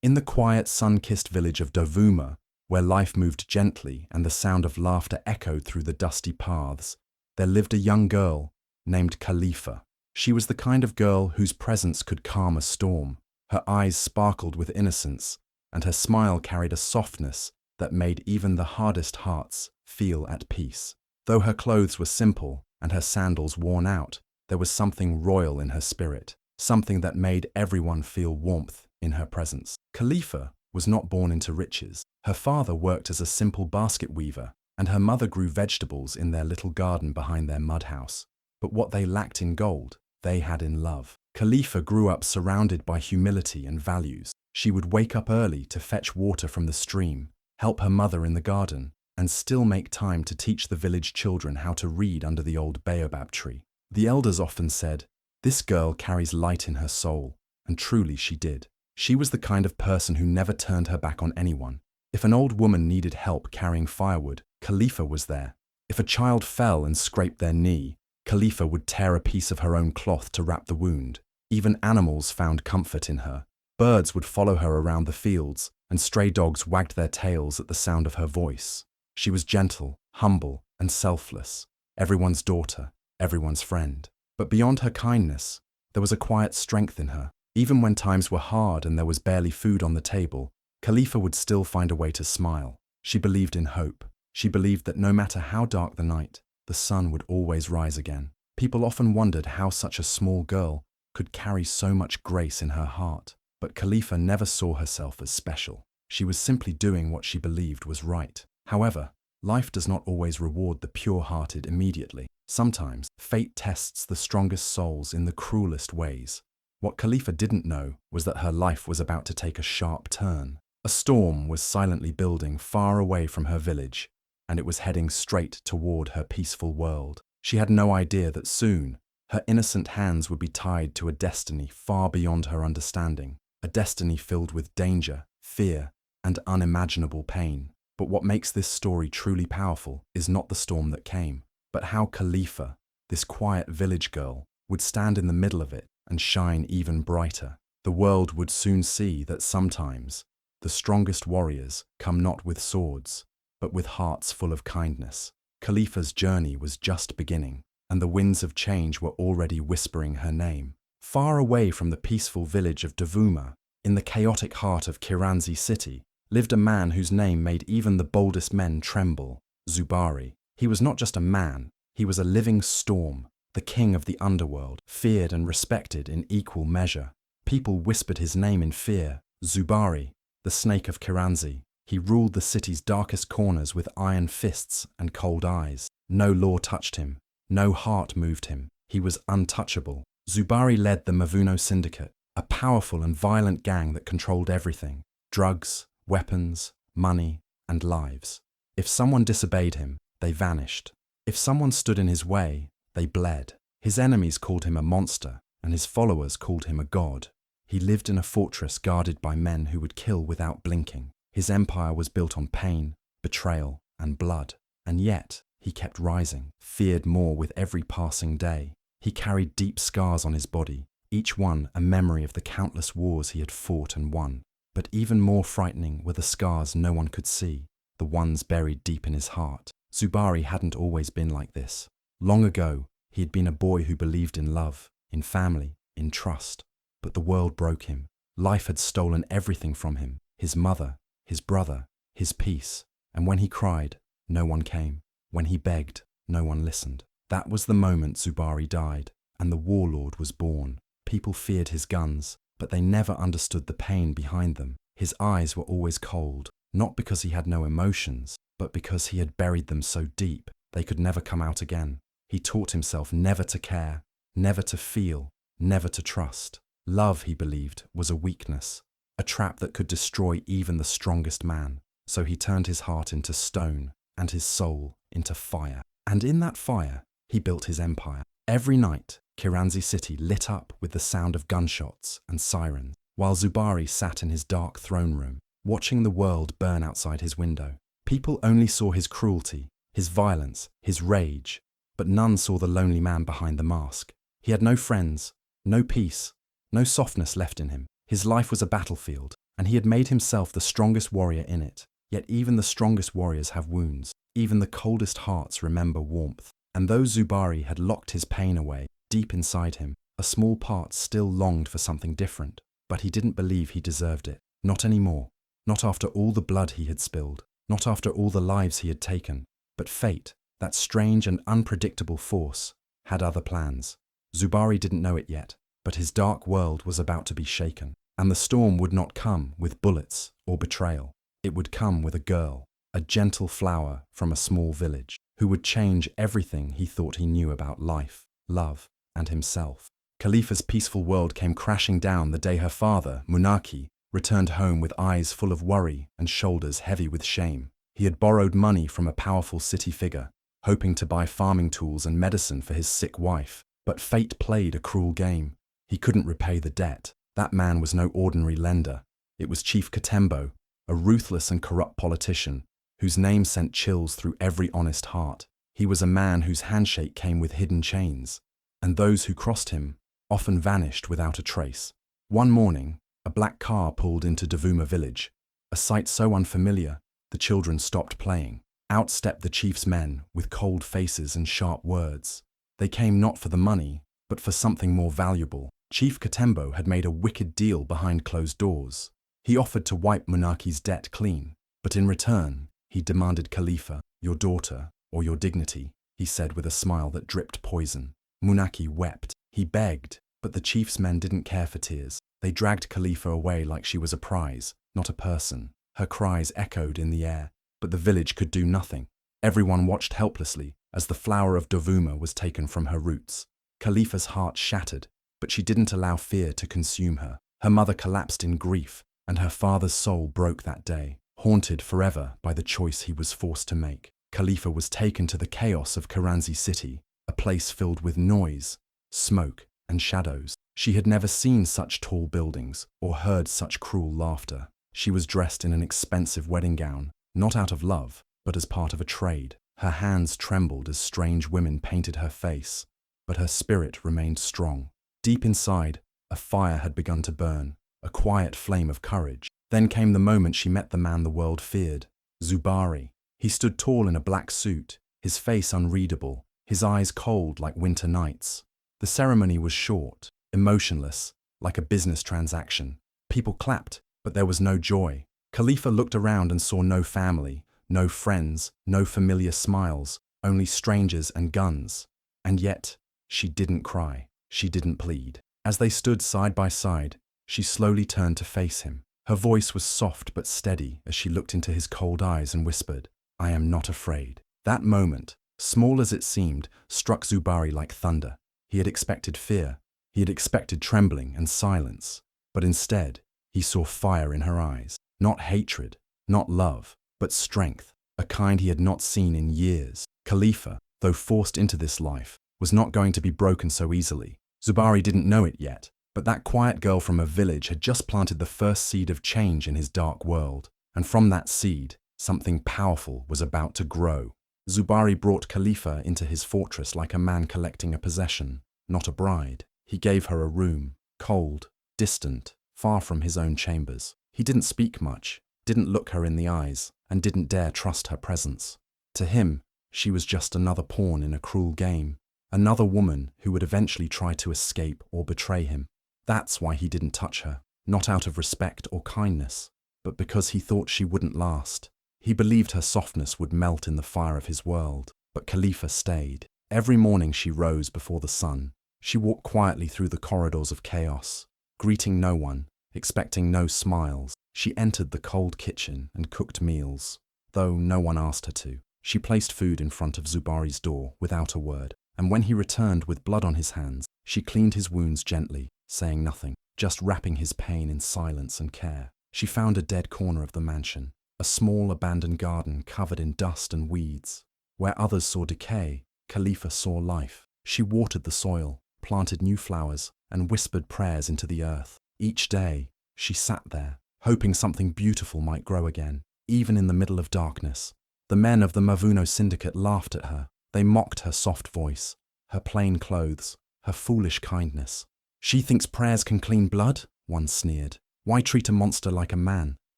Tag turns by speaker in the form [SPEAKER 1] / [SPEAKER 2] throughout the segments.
[SPEAKER 1] In the quiet, sun-kissed village of Duma, where life moved gently and the sound of laughter echoed through the dusty paths, there lived a young girl named Khalifa. She was the kind of girl whose presence could calm a storm. Her eyes sparkled with innocence, and her smile carried a softness that made even the hardest hearts feel at peace. Though her clothes were simple and her sandals worn out, there was something royal in her spirit, something that made everyone feel warmth in her presence. Khalifa was not born into riches. Her father worked as a simple basket weaver, and her mother grew vegetables in their little garden behind their mud house. But what they lacked in gold, they had in love. Khalifa grew up surrounded by humility and values. She would wake up early to fetch water from the stream, help her mother in the garden, and still make time to teach the village children how to read under the old baobab tree. The elders often said, "This girl carries light in her soul," and truly she did. She was the kind of person who never turned her back on anyone. If an old woman needed help carrying firewood, Khalifa was there. If a child fell and scraped their knee, Khalifa would tear a piece of her own cloth to wrap the wound. Even animals found comfort in her. Birds would follow her around the fields, and stray dogs wagged their tails at the sound of her voice. She was gentle, humble, and selfless. Everyone's daughter, everyone's friend. But beyond her kindness, there was a quiet strength in her. Even when times were hard and there was barely food on the table, Khalifa would still find a way to smile. She believed in hope. She believed that no matter how dark the night, the sun would always rise again. People often wondered how such a small girl could carry so much grace in her heart. But Khalifa never saw herself as special. She was simply doing what she believed was right. However, life does not always reward the pure-hearted immediately. Sometimes, fate tests the strongest souls in the cruelest ways. What Khalifa didn't know was that her life was about to take a sharp turn. A storm was silently building far away from her village, and it was heading straight toward her peaceful world. She had no idea that soon, her innocent hands would be tied to a destiny far beyond her understanding, a destiny filled with danger, fear, and unimaginable pain. But what makes this story truly powerful is not the storm that came, but how Khalifa, this quiet village girl, would stand in the middle of it and shine even brighter. The world would soon see that sometimes the strongest warriors come not with swords, but with hearts full of kindness. Khalifa's journey was just beginning, and the winds of change were already whispering her name. Far away from the peaceful village of Duma, in the chaotic heart of Kiranzi city, lived a man whose name made even the boldest men tremble, Zubari. He was not just a man, he was a living storm, the king of the underworld, feared and respected in equal measure. People whispered his name in fear, Zubari, the snake of Kiranzi. He ruled the city's darkest corners with iron fists and cold eyes. No law touched him, no heart moved him. He was untouchable. Zubari led the Mavuno Syndicate, a powerful and violent gang that controlled everything: drugs, weapons, money, and lives. If someone disobeyed him, they vanished. If someone stood in his way, they bled. His enemies called him a monster, and his followers called him a god. He lived in a fortress guarded by men who would kill without blinking. His empire was built on pain, betrayal, and blood. And yet, he kept rising, feared more with every passing day. He carried deep scars on his body, each one a memory of the countless wars he had fought and won. But even more frightening were the scars no one could see, the ones buried deep in his heart. Zubari hadn't always been like this. Long ago, he had been a boy who believed in love, in family, in trust. But the world broke him. Life had stolen everything from him: his mother, his brother, his peace. And when he cried, no one came. When he begged, no one listened. That was the moment Zubari died, and the warlord was born. People feared his guns, but they never understood the pain behind them. His eyes were always cold, not because he had no emotions, but because he had buried them so deep they could never come out again. He taught himself never to care, never to feel, never to trust. Love, he believed, was a weakness, a trap that could destroy even the strongest man. So he turned his heart into stone and his soul into fire. And in that fire, he built his empire. Every night, Kiranzi city lit up with the sound of gunshots and sirens, while Zubari sat in his dark throne room, watching the world burn outside his window. People only saw his cruelty, his violence, his rage, but none saw the lonely man behind the mask. He had no friends, no peace, no softness left in him. His life was a battlefield, and he had made himself the strongest warrior in it. Yet even the strongest warriors have wounds. Even the coldest hearts remember warmth. And though Zubari had locked his pain away, deep inside him, a small part still longed for something different. But he didn't believe he deserved it. Not anymore. Not after all the blood he had spilled. Not after all the lives he had taken. But fate, that strange and unpredictable force, had other plans. Zubari didn't know it yet, but his dark world was about to be shaken. And the storm would not come with bullets or betrayal. It would come with a girl, a gentle flower from a small village, who would change everything he thought he knew about life, love, and himself. Khalifa's peaceful world came crashing down the day her father, Munaki, returned home with eyes full of worry and shoulders heavy with shame. He had borrowed money from a powerful city figure, hoping to buy farming tools and medicine for his sick wife. But fate played a cruel game. He couldn't repay the debt. That man was no ordinary lender. It was Chief Katembo, a ruthless and corrupt politician, whose name sent chills through every honest heart. He was a man whose handshake came with hidden chains, and those who crossed him often vanished without a trace. One morning, a black car pulled into Duma village, a sight so unfamiliar, the children stopped playing. Out stepped the chief's men with cold faces and sharp words. They came not for the money, but for something more valuable. Chief Katembo had made a wicked deal behind closed doors. He offered to wipe Munaki's debt clean, but in return, he demanded Khalifa, your daughter, or your dignity, he said with a smile that dripped poison. Munaki wept. He begged, but the chief's men didn't care for tears. They dragged Khalifa away like she was a prize, not a person. Her cries echoed in the air, but the village could do nothing. Everyone watched helplessly as the flower of Dovuma was taken from her roots. Khalifa's heart shattered, but she didn't allow fear to consume her. Her mother collapsed in grief, and her father's soul broke that day, haunted forever by the choice he was forced to make. Khalifa was taken to the chaos of Karanzi city, a place filled with noise, smoke, and shadows. She had never seen such tall buildings or heard such cruel laughter. She was dressed in an expensive wedding gown, not out of love, but as part of a trade. Her hands trembled as strange women painted her face, but her spirit remained strong. Deep inside, a fire had begun to burn, a quiet flame of courage. Then came the moment she met the man the world feared, Zubari. He stood tall in a black suit, his face unreadable, his eyes cold like winter nights. The ceremony was short, emotionless, like a business transaction. People clapped, but there was no joy. Khalifa looked around and saw no family, no friends, no familiar smiles, only strangers and guns. And yet, she didn't cry. She didn't plead. As they stood side by side, she slowly turned to face him. Her voice was soft but steady as she looked into his cold eyes and whispered, "I am not afraid." That moment, small as it seemed, struck Zubari like thunder. He had expected fear. He had expected trembling and silence. But instead, he saw fire in her eyes. Not hatred, not love, but strength, a kind he had not seen in years. Khalifa, though forced into this life, was not going to be broken so easily. Zubari didn't know it yet, but that quiet girl from a village had just planted the first seed of change in his dark world. And from that seed, something powerful was about to grow. Zubari brought Khalifa into his fortress like a man collecting a possession, not a bride. He gave her a room, cold, distant, far from his own chambers. He didn't speak much, didn't look her in the eyes, and didn't dare trust her presence. To him, she was just another pawn in a cruel game, another woman who would eventually try to escape or betray him. That's why he didn't touch her, not out of respect or kindness, but because he thought she wouldn't last. He believed her softness would melt in the fire of his world, but Khalifa stayed. Every morning she rose before the sun. She walked quietly through the corridors of chaos, greeting no one, expecting no smiles. She entered the cold kitchen and cooked meals, though no one asked her to. She placed food in front of Zubari's door without a word, and when he returned with blood on his hands, she cleaned his wounds gently, saying nothing, just wrapping his pain in silence and care. She found a dead corner of the mansion, a small abandoned garden covered in dust and weeds. Where others saw decay, Khalifa saw life. She watered the soil, planted new flowers, and whispered prayers into the earth. Each day, she sat there, hoping something beautiful might grow again, even in the middle of darkness. The men of the Mavuno syndicate laughed at her. They mocked her soft voice, her plain clothes, her foolish kindness. "She thinks prayers can clean blood?" one sneered. Why treat a monster like a man?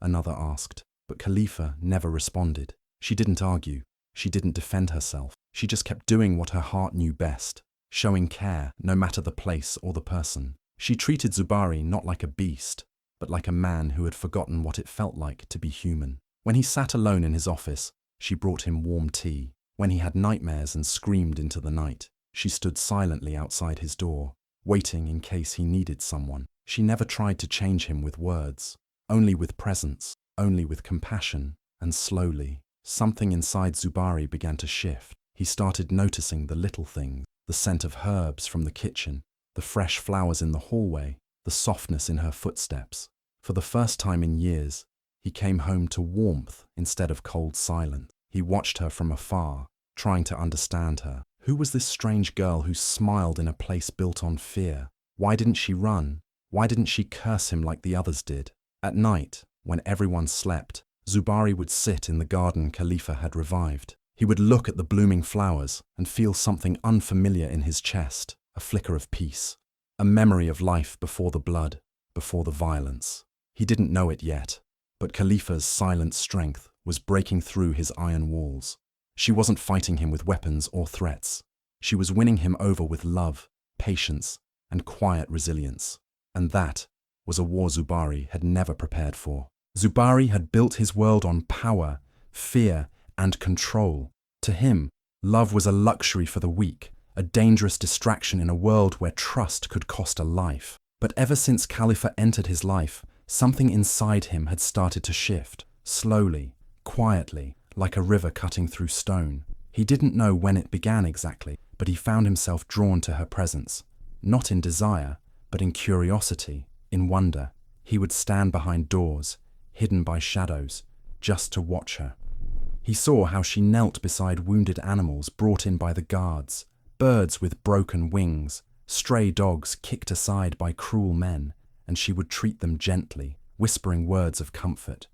[SPEAKER 1] Another asked. But Khalifa never responded. She didn't argue. She didn't defend herself. She just kept doing what her heart knew best, showing care no matter the place or the person. She treated Zubari not like a beast, but like a man who had forgotten what it felt like to be human. When he sat alone in his office, she brought him warm tea. When he had nightmares and screamed into the night, she stood silently outside his door, waiting in case he needed someone. She never tried to change him with words, only with presence, only with compassion, and slowly, something inside Zubari began to shift. He started noticing the little things, the scent of herbs from the kitchen, the fresh flowers in the hallway, the softness in her footsteps. For the first time in years, he came home to warmth instead of cold silence. He watched her from afar, trying to understand her. Who was this strange girl who smiled in a place built on fear? Why didn't she run? Why didn't she curse him like the others did? At night, when everyone slept, Zubari would sit in the garden Khalifa had revived. He would look at the blooming flowers and feel something unfamiliar in his chest, a flicker of peace, a memory of life before the blood, before the violence. He didn't know it yet, but Khalifa's silent strength was breaking through his iron walls. She wasn't fighting him with weapons or threats. She was winning him over with love, patience, and quiet resilience. And that was a war Zubari had never prepared for. Zubari had built his world on power, fear, and control. To him, love was a luxury for the weak, a dangerous distraction in a world where trust could cost a life. But ever since Khalifa entered his life, something inside him had started to shift, slowly, quietly, like a river cutting through stone. He didn't know when it began exactly, but he found himself drawn to her presence, not in desire, but in curiosity, in wonder. He would stand behind doors, hidden by shadows, just to watch her. He saw how she knelt beside wounded animals brought in by the guards, birds with broken wings, stray dogs kicked aside by cruel men, and she would treat them gently, whispering words of comfort.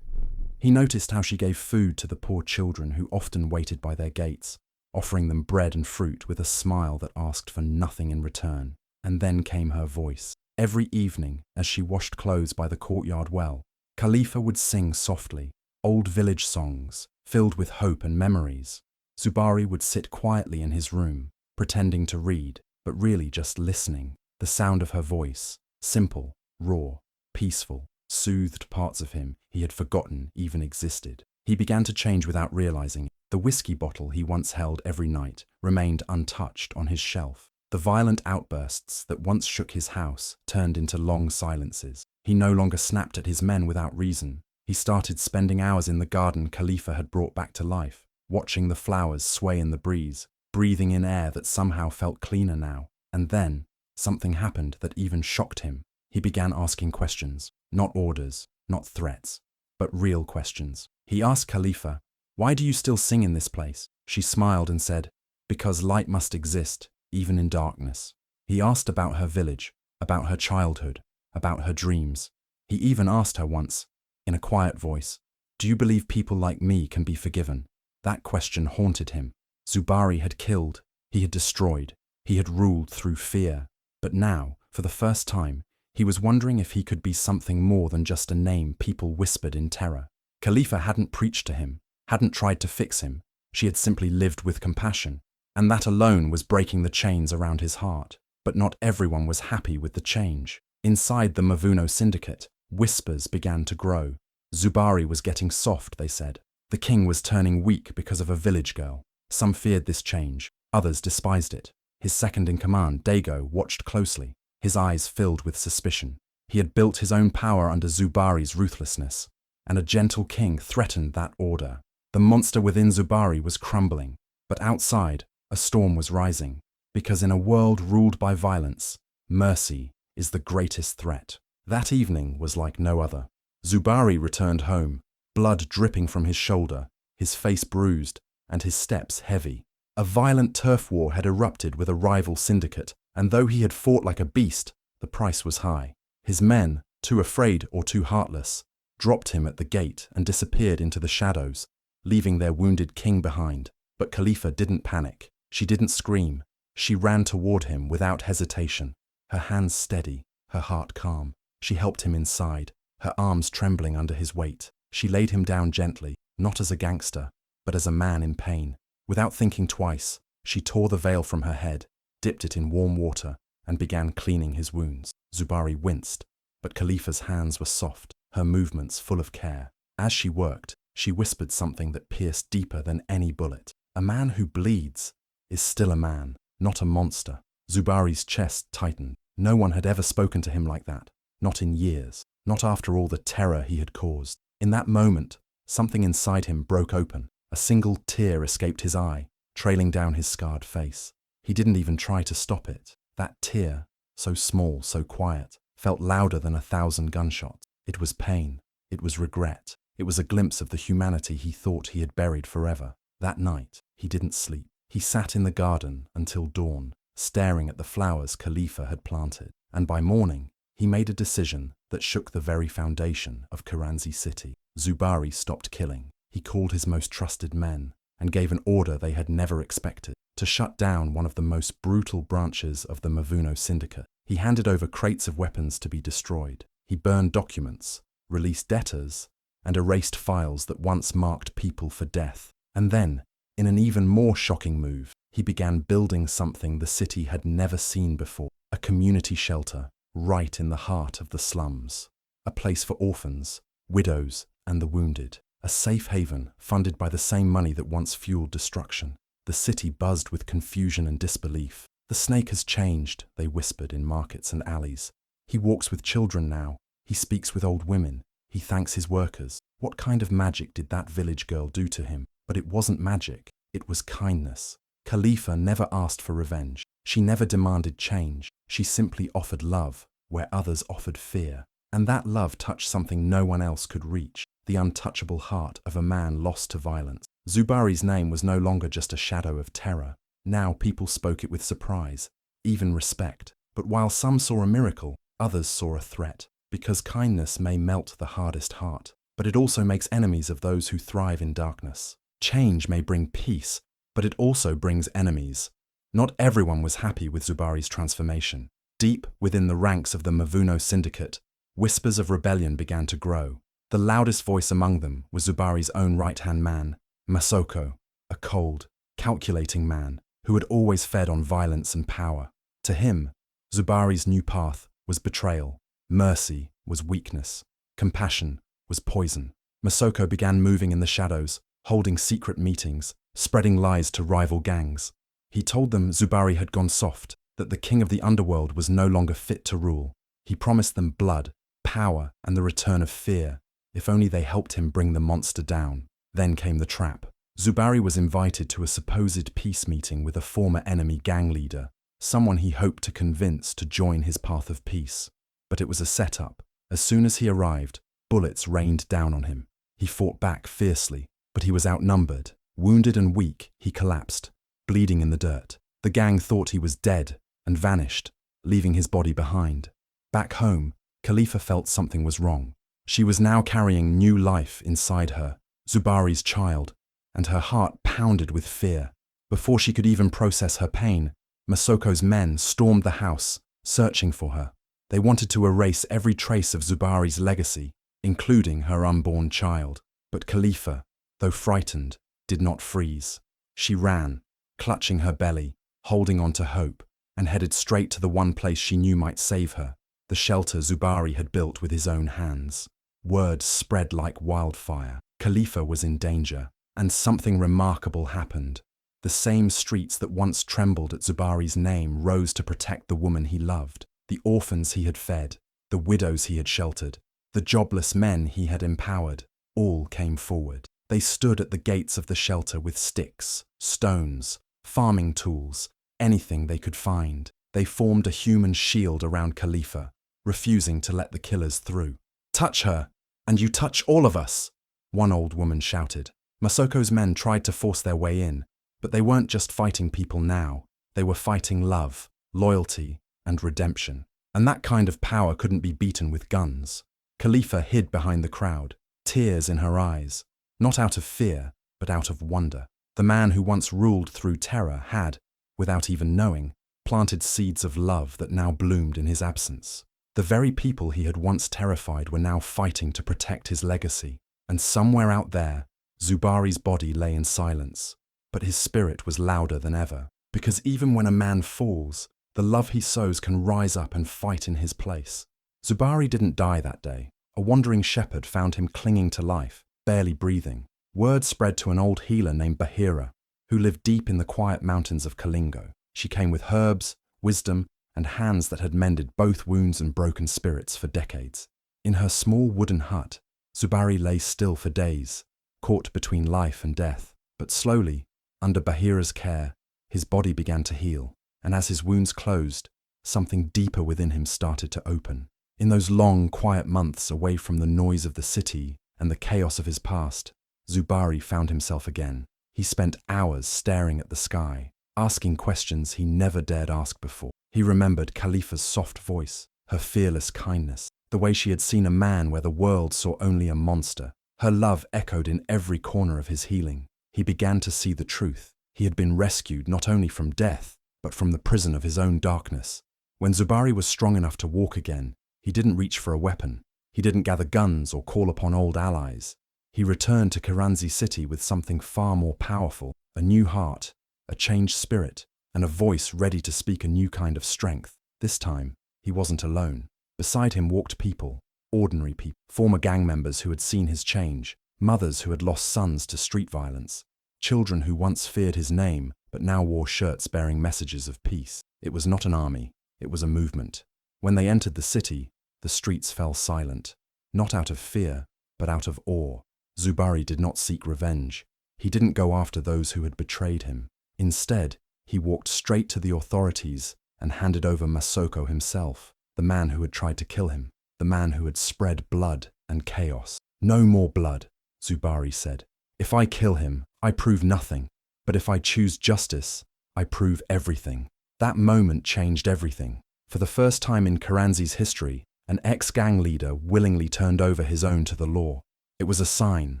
[SPEAKER 1] He noticed how she gave food to the poor children who often waited by their gates, offering them bread and fruit with a smile that asked for nothing in return. And then came her voice. Every evening, as she washed clothes by the courtyard well, Khalifa would sing softly, old village songs, filled with hope and memories. Zubari would sit quietly in his room, pretending to read, but really just listening. The sound of her voice, simple, raw, peaceful, soothed parts of him he had forgotten even existed. He began to change without realizing it. The whiskey bottle he once held every night remained untouched on his shelf. The violent outbursts that once shook his house turned into long silences. He no longer snapped at his men without reason. He started spending hours in the garden Khalifa had brought back to life, watching the flowers sway in the breeze, breathing in air that somehow felt cleaner now. And then, something happened that even shocked him. He began asking questions, not orders, not threats, but real questions. He asked Khalifa, "Why do you still sing in this place?" She smiled and said, "Because light must exist, even in darkness." He asked about her village, about her childhood, about her dreams. He even asked her once, in a quiet voice, "Do you believe people like me can be forgiven?" That question haunted him. Zubari had killed, he had destroyed, he had ruled through fear. But now, for the first time, he was wondering if he could be something more than just a name people whispered in terror. Khalifa hadn't preached to him, hadn't tried to fix him. She had simply lived with compassion. And that alone was breaking the chains around his heart. But not everyone was happy with the change. Inside the Mavuno syndicate, whispers began to grow. Zubari was getting soft, they said. The king was turning weak because of a village girl. Some feared this change, others despised it. His second-in-command, Dago, watched closely, his eyes filled with suspicion. He had built his own power under Zubari's ruthlessness, and a gentle king threatened that order. The monster within Zubari was crumbling, but outside, a storm was rising, because in a world ruled by violence, mercy is the greatest threat. That evening was like no other. Zubari returned home, blood dripping from his shoulder, his face bruised, and his steps heavy. A violent turf war had erupted with a rival syndicate, and though he had fought like a beast, the price was high. His men, too afraid or too heartless, dropped him at the gate and disappeared into the shadows, leaving their wounded king behind. But Khalifa didn't panic. She didn't scream. She ran toward him without hesitation, her hands steady, her heart calm. She helped him inside, her arms trembling under his weight. She laid him down gently, not as a gangster, but as a man in pain. Without thinking twice, she tore the veil from her head, dipped it in warm water, and began cleaning his wounds. Zubari winced, but Khalifa's hands were soft, her movements full of care. As she worked, she whispered something that pierced deeper than any bullet. A man who bleeds is still a man, not a monster. Zubari's chest tightened. No one had ever spoken to him like that, not in years, not after all the terror he had caused. In that moment, something inside him broke open. A single tear escaped his eye, trailing down his scarred face. He didn't even try to stop it. That tear, so small, so quiet, felt louder than 1,000 gunshots. It was pain. It was regret. It was a glimpse of the humanity he thought he had buried forever. That night, he didn't sleep. He sat in the garden until dawn, staring at the flowers Khalifa had planted. And by morning, he made a decision that shook the very foundation of Kiranzi city. Zubari stopped killing. He called his most trusted men and gave an order they had never expected: to shut down one of the most brutal branches of the Mavuno syndicate. He handed over crates of weapons to be destroyed. He burned documents, released debtors, and erased files that once marked people for death. And then, in an even more shocking move, he began building something the city had never seen before: a community shelter right in the heart of the slums. A place for orphans, widows, and the wounded. A safe haven funded by the same money that once fueled destruction. The city buzzed with confusion and disbelief. "The snake has changed," they whispered in markets and alleys. "He walks with children now. He speaks with old women. He thanks his workers." What kind of magic did that village girl do to him? But it wasn't magic. It was kindness. Khalifa never asked for revenge. She never demanded change. She simply offered love where others offered fear. And that love touched something no one else could reach: the untouchable heart of a man lost to violence. Zubari's name was no longer just a shadow of terror. Now people spoke it with surprise, even respect. But while some saw a miracle, others saw a threat. Because kindness may melt the hardest heart, but it also makes enemies of those who thrive in darkness. Change may bring peace, but it also brings enemies. Not everyone was happy with Zubari's transformation. Deep within the ranks of the Mavuno syndicate, whispers of rebellion began to grow. The loudest voice among them was Zubari's own right-hand man, Masoko, a cold, calculating man who had always fed on violence and power. To him, Zubari's new path was betrayal. Mercy was weakness. Compassion was poison. Masoko began moving in the shadows, holding secret meetings, spreading lies to rival gangs. He told them Zubari had gone soft, that the king of the underworld was no longer fit to rule. He promised them blood, power, and the return of fear, if only they helped him bring the monster down. Then came the trap. Zubari was invited to a supposed peace meeting with a former enemy gang leader, someone he hoped to convince to join his path of peace. But it was a setup. As soon as he arrived, bullets rained down on him. He fought back fiercely, but he was outnumbered. Wounded and weak, he collapsed, bleeding in the dirt. The gang thought he was dead and vanished, leaving his body behind. Back home, Khalifa felt something was wrong. She was now carrying new life inside her, Zubari's child, and her heart pounded with fear. Before she could even process her pain, Masoko's men stormed the house, searching for her. They wanted to erase every trace of Zubari's legacy, including her unborn child. But Khalifa, though frightened, did not freeze. She ran, clutching her belly, holding on to hope, and headed straight to the one place she knew might save her, the shelter Zubari had built with his own hands. Word spread like wildfire. Khalifa was in danger, and something remarkable happened. The same streets that once trembled at Zubari's name rose to protect the woman he loved, the orphans he had fed, the widows he had sheltered, the jobless men he had empowered. All came forward. They stood at the gates of the shelter with sticks, stones, farming tools, anything they could find. They formed a human shield around Khalifa, refusing to let the killers through. "Touch her, and you touch all of us," one old woman shouted. Masoko's men tried to force their way in, but they weren't just fighting people now. They were fighting love, loyalty, and redemption. And that kind of power couldn't be beaten with guns. Khalifa hid behind the crowd, tears in her eyes, not out of fear, but out of wonder. The man who once ruled through terror had, without even knowing, planted seeds of love that now bloomed in his absence. The very people he had once terrified were now fighting to protect his legacy. And somewhere out there, Zubari's body lay in silence, but his spirit was louder than ever. Because even when a man falls, the love he sows can rise up and fight in his place. Zubari didn't die that day. A wandering shepherd found him clinging to life, barely breathing. Word spread to an old healer named Bahira, who lived deep in the quiet mountains of Kalingo. She came with herbs, wisdom, and hands that had mended both wounds and broken spirits for decades. In her small wooden hut, Zubari lay still for days, caught between life and death. But slowly, under Bahira's care, his body began to heal, and as his wounds closed, something deeper within him started to open. In those long, quiet months away from the noise of the city and the chaos of his past, Zubari found himself again. He spent hours staring at the sky, asking questions he never dared ask before. He remembered Khalifa's soft voice, her fearless kindness, the way she had seen a man where the world saw only a monster. Her love echoed in every corner of his healing. He began to see the truth. He had been rescued not only from death, but from the prison of his own darkness. When Zubari was strong enough to walk again, he didn't reach for a weapon. He didn't gather guns or call upon old allies. He returned to Kiranzi City with something far more powerful, a new heart, a changed spirit, and a voice ready to speak a new kind of strength. This time, he wasn't alone. Beside him walked people, ordinary people, former gang members who had seen his change, mothers who had lost sons to street violence, children who once feared his name but now wore shirts bearing messages of peace. It was not an army, it was a movement. When they entered the city, the streets fell silent, not out of fear, but out of awe. Zubari did not seek revenge. He didn't go after those who had betrayed him. Instead, he walked straight to the authorities and handed over Masoko himself, the man who had tried to kill him, the man who had spread blood and chaos. No more blood, Zubari said. If I kill him, I prove nothing. But if I choose justice, I prove everything. That moment changed everything. For the first time in Kiranzi's history, an ex-gang leader willingly turned over his own to the law. It was a sign.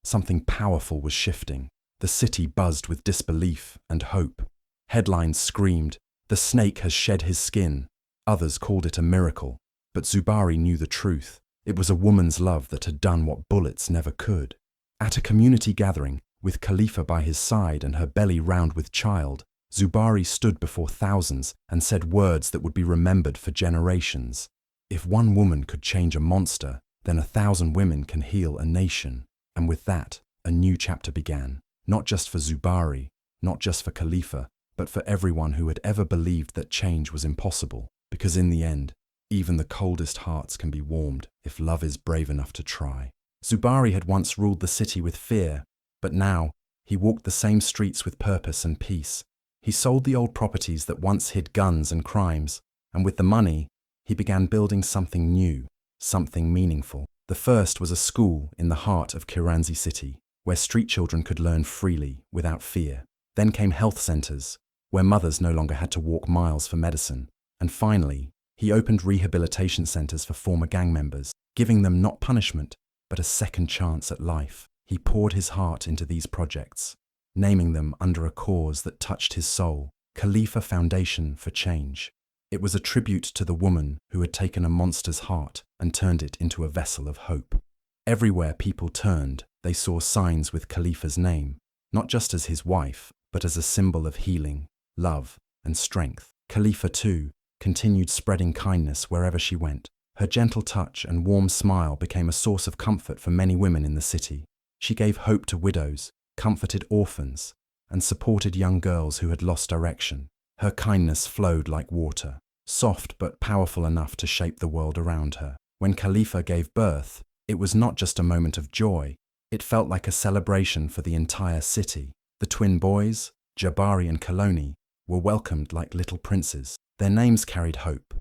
[SPEAKER 1] Something powerful was shifting. The city buzzed with disbelief and hope. Headlines screamed, "The snake has shed his skin." Others called it a miracle. But Zubari knew the truth. It was a woman's love that had done what bullets never could. At a community gathering, with Khalifa by his side and her belly round with child, Zubari stood before thousands and said words that would be remembered for generations. If one woman could change a monster, then 1,000 women can heal a nation. And with that, a new chapter began. Not just for Zubari, not just for Khalifa, but for everyone who had ever believed that change was impossible. Because in the end, even the coldest hearts can be warmed if love is brave enough to try. Zubari had once ruled the city with fear, but now he walked the same streets with purpose and peace. He sold the old properties that once hid guns and crimes, and with the money, he began building something new, something meaningful. The first was a school in the heart of Kiranzi City, where street children could learn freely, without fear. Then came health centers, where mothers no longer had to walk miles for medicine. And finally, he opened rehabilitation centers for former gang members, giving them not punishment, but a second chance at life. He poured his heart into these projects, naming them under a cause that touched his soul, Khalifa Foundation for Change. It was a tribute to the woman who had taken a monster's heart and turned it into a vessel of hope. Everywhere people turned, they saw signs with Khalifa's name, not just as his wife, but as a symbol of healing, love, and strength. Khalifa, too, continued spreading kindness wherever she went. Her gentle touch and warm smile became a source of comfort for many women in the city. She gave hope to widows, comforted orphans, and supported young girls who had lost direction. Her kindness flowed like water, soft but powerful enough to shape the world around her. When Khalifa gave birth, it was not just a moment of joy. It felt like a celebration for the entire city. The twin boys, Jabari and Kaloni, were welcomed like little princes. Their names carried hope.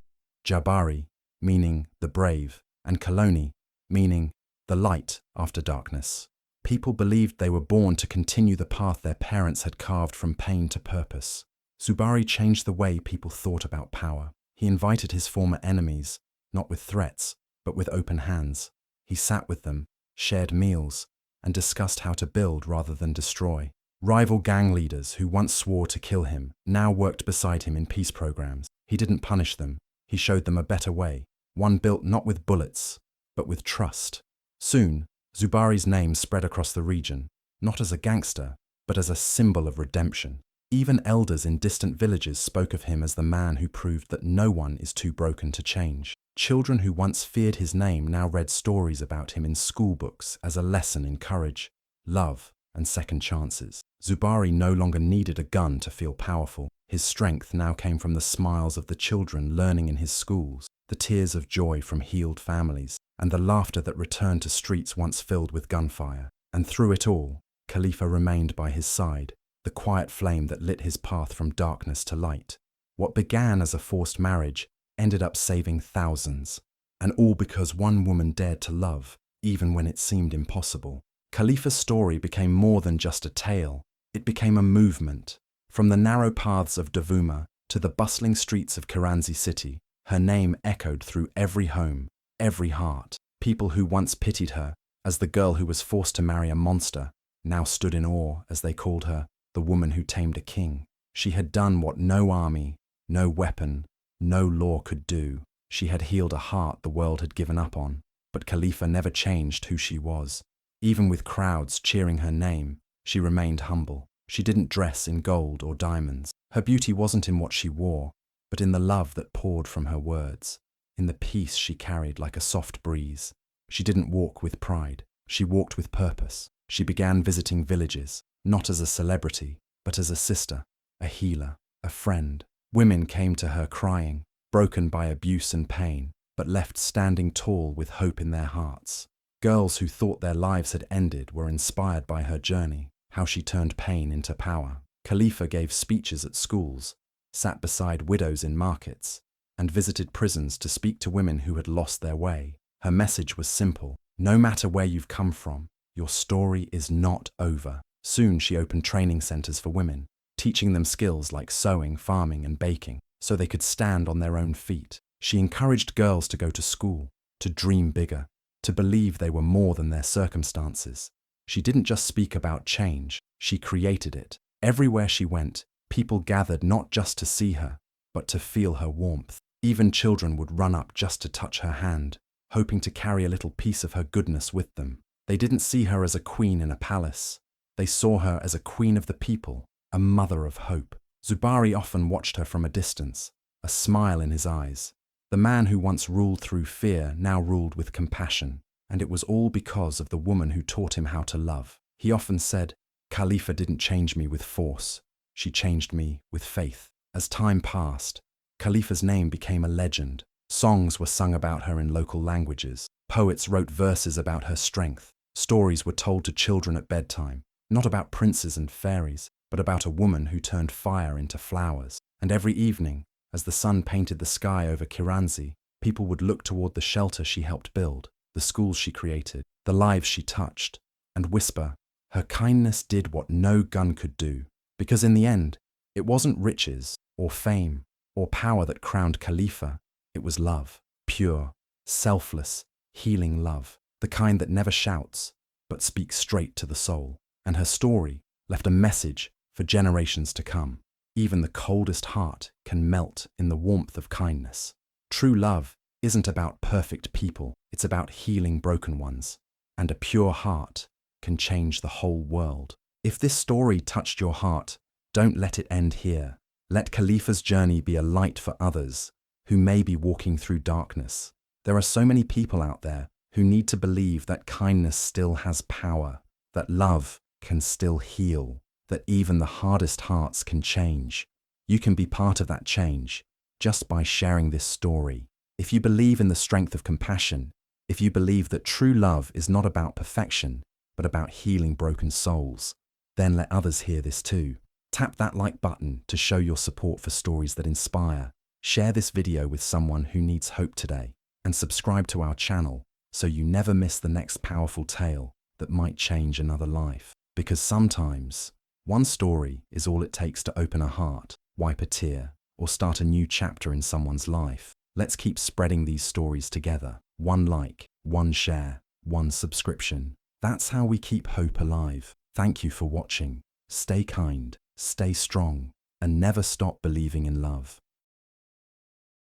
[SPEAKER 1] Jabari, meaning the brave, and Kaloni, meaning the light after darkness. People believed they were born to continue the path their parents had carved from pain to purpose. Zubari changed the way people thought about power. He invited his former enemies, not with threats, but with open hands. He sat with them, shared meals, and discussed how to build rather than destroy. Rival gang leaders who once swore to kill him now worked beside him in peace programs. He didn't punish them, he showed them a better way. one built not with bullets, but with trust. Soon, Zubari's name spread across the region, not as a gangster, but as a symbol of redemption. Even elders in distant villages spoke of him as the man who proved that no one is too broken to change. Children who once feared his name now read stories about him in school books as a lesson in courage, love, and second chances. Zubari no longer needed a gun to feel powerful. His strength now came from the smiles of the children learning in his schools, the tears of joy from healed families, and the laughter that returned to streets once filled with gunfire. And through it all, Khalifa remained by his side, the quiet flame that lit his path from darkness to light. What began as a forced marriage ended up saving thousands, and all because one woman dared to love, even when it seemed impossible. Khalifa's story became more than just a tale. It became a movement. From the narrow paths of Duma to the bustling streets of Kiranzi city, her name echoed through every home, every heart. People who once pitied her as the girl who was forced to marry a monster now stood in awe as they called her the woman who tamed a king. She had done what no army, no weapon, no law could do. She had healed a heart the world had given up on. But Khalifa never changed who she was. Even with crowds cheering her name, she remained humble. She didn't dress in gold or diamonds. Her beauty wasn't in what she wore, but in the love that poured from her words, in the peace she carried like a soft breeze. She didn't walk with pride. She walked with purpose. She began visiting villages, not as a celebrity, but as a sister, a healer, a friend. Women came to her crying, broken by abuse and pain, but left standing tall with hope in their hearts. Girls who thought their lives had ended were inspired by her journey, how she turned pain into power. Khalifa gave speeches at schools, sat beside widows in markets, and visited prisons to speak to women who had lost their way. Her message was simple: no matter where you've come from, your story is not over. Soon she opened training centers for women, teaching them skills like sewing, farming, and baking, so they could stand on their own feet. She encouraged girls to go to school, to dream bigger, to believe they were more than their circumstances. She didn't just speak about change, she created it. Everywhere she went, people gathered not just to see her, but to feel her warmth. Even children would run up just to touch her hand, hoping to carry a little piece of her goodness with them. They didn't see her as a queen in a palace. They saw her as a queen of the people, a mother of hope. Zubari often watched her from a distance, a smile in his eyes. The man who once ruled through fear now ruled with compassion, and it was all because of the woman who taught him how to love. He often said, "Khalifa didn't change me with force. She changed me with faith." As time passed, Khalifa's name became a legend. Songs were sung about her in local languages. Poets wrote verses about her strength. Stories were told to children at bedtime, not about princes and fairies, but about a woman who turned fire into flowers. And every evening, as the sun painted the sky over Kiranzi, people would look toward the shelter she helped build, the schools she created, the lives she touched, and whisper, her kindness did what no gun could do. Because in the end, it wasn't riches or fame or power that crowned Khalifa. It was love, pure, selfless, healing love, the kind that never shouts, but speaks straight to the soul. And her story left a message for generations to come. Even the coldest heart can melt in the warmth of kindness. True love isn't about perfect people, it's about healing broken ones. And a pure heart can change the whole world. If this story touched your heart, don't let it end here. Let Khalifa's journey be a light for others who may be walking through darkness. There are so many people out there who need to believe that kindness still has power, that love can still heal, that even the hardest hearts can change. You can be part of that change just by sharing this story. If you believe in the strength of compassion, if you believe that true love is not about perfection, but about healing broken souls, then let others hear this too. Tap that like button to show your support for stories that inspire. Share this video with someone who needs hope today, and subscribe to our channel so you never miss the next powerful tale that might change another life. Because sometimes, one story is all it takes to open a heart, wipe a tear, or start a new chapter in someone's life. Let's keep spreading these stories together. One like, one share, one subscription. That's how we keep hope alive. Thank you for watching. Stay kind, stay strong, and never stop believing in love.